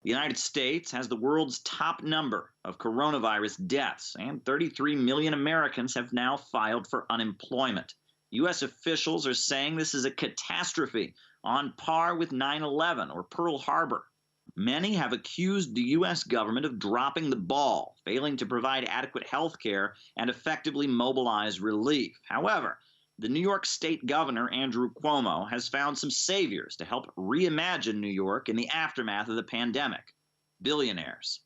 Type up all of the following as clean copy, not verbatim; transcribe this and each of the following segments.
The United States has the world's top number of coronavirus deaths, and 33 million Americans have now filed for unemployment. U.S. officials are saying this is a catastrophe on par with 9/11 or Pearl Harbor. Many have accused the U.S. government of dropping the ball, failing to provide adequate health care and effectively mobilize relief. However, the New York State Governor, Andrew Cuomo, has found some saviors to help reimagine New York in the aftermath of the pandemic: billionaires.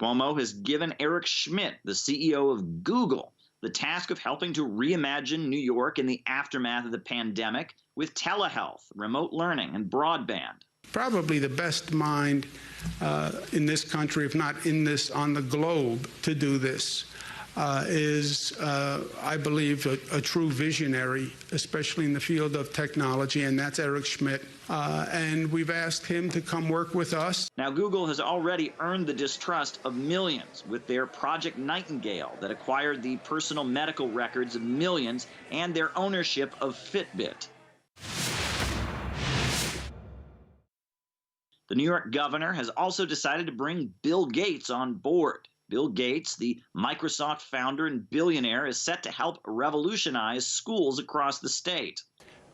Cuomo has given Eric Schmidt, the CEO of Google, the task of helping to reimagine New York in the aftermath of the pandemic with telehealth, remote learning, and broadband. Probably the best mind in this country, if not on the globe, to do this. Is, I believe, a true visionary, especially in the field of technology, and that's Eric Schmidt. And we've asked him to come work with us. Now, Google has already earned the distrust of millions with their Project Nightingale that acquired the personal medical records of millions and their ownership of Fitbit. The New York governor has also decided to bring Bill Gates on board. Bill Gates, the Microsoft founder and billionaire, is set to help revolutionize schools across the state.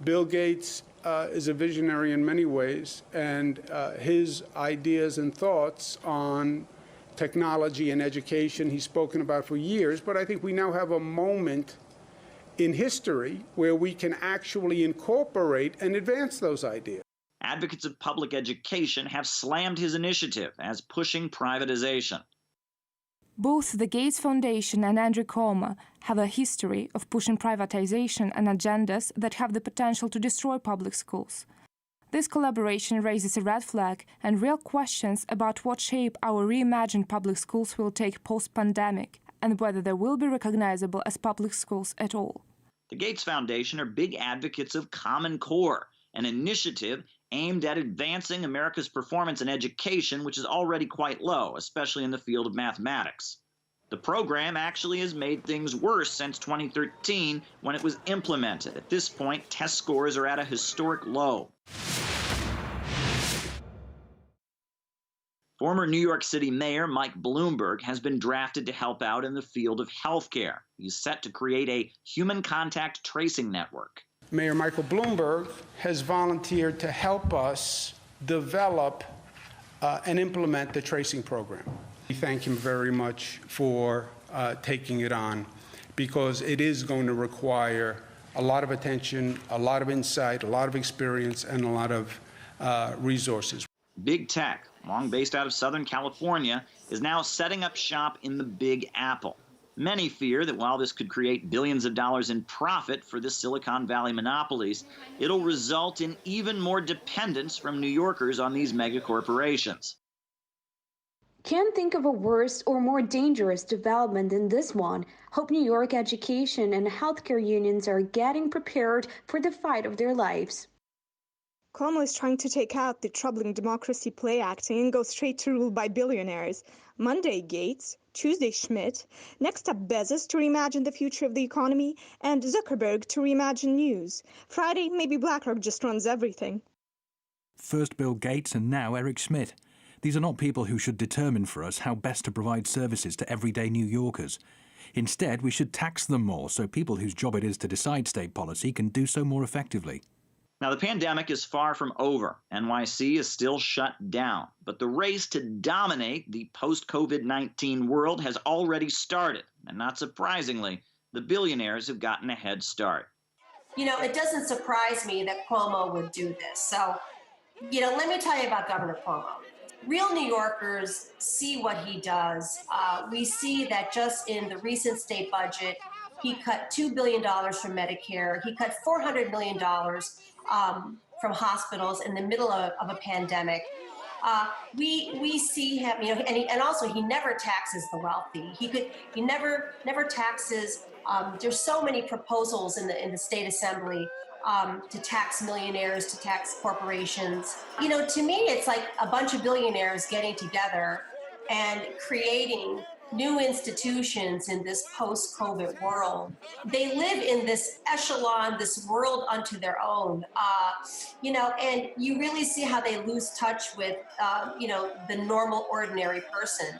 Bill Gates is a visionary in many ways, and his ideas and thoughts on technology and education he's spoken about for years, but I think we now have a moment in history where we can actually incorporate and advance those ideas. Advocates of public education have slammed his initiative as pushing privatization. Both the Gates Foundation and Andrew Cuomo have a history of pushing privatization and agendas that have the potential to destroy public schools. This collaboration raises a red flag and real questions about what shape our reimagined public schools will take post-pandemic and whether they will be recognizable as public schools at all. The Gates Foundation are big advocates of Common Core, an initiative aimed at advancing America's performance in education, which is already quite low, especially in the field of mathematics. The program actually has made things worse since 2013 when it was implemented. At this point, test scores are at a historic low. Former New York City Mayor Mike Bloomberg has been drafted to help out in the field of healthcare. He's set to create a human contact tracing network. Mayor Michael Bloomberg has volunteered to help us develop and implement the tracing program. We thank him very much for taking it on, because it is going to require a lot of attention, a lot of insight, a lot of experience, and a lot of resources. Big tech, long based out of Southern California, is now setting up shop in the Big Apple. Many fear that while this could create billions of dollars in profit for the Silicon Valley monopolies, it'll result in even more dependence from New Yorkers on these mega corporations. Can't think of a worse or more dangerous development than this one. Hope New York education and healthcare unions are getting prepared for the fight of their lives. Cuomo is trying to take out the troubling democracy play acting and go straight to rule by billionaires. Monday, Gates. Tuesday, Schmidt. Next up, Bezos to reimagine the future of the economy, and Zuckerberg to reimagine news. Friday, maybe BlackRock just runs everything. First Bill Gates and now Eric Schmidt. These are not people who should determine for us how best to provide services to everyday New Yorkers. Instead, we should tax them more so people whose job it is to decide state policy can do so more effectively. Now, the pandemic is far from over. NYC is still shut down, but the race to dominate the post-COVID-19 world has already started. And not surprisingly, the billionaires have gotten a head start. You know, it doesn't surprise me that Cuomo would do this. So, let me tell you about Governor Cuomo. Real New Yorkers see what he does. We see that just in the recent state budget, he cut $2 billion from Medicare. He cut $400 million from hospitals in the middle of a pandemic. We see him, and also he never taxes the wealthy. He never taxes. There's so many proposals in the state assembly to tax millionaires, to tax corporations. To me, it's like a bunch of billionaires getting together and creating new institutions in this post-COVID world. They live in this echelon, this world unto their own, and you really see how they lose touch with, the normal, ordinary person.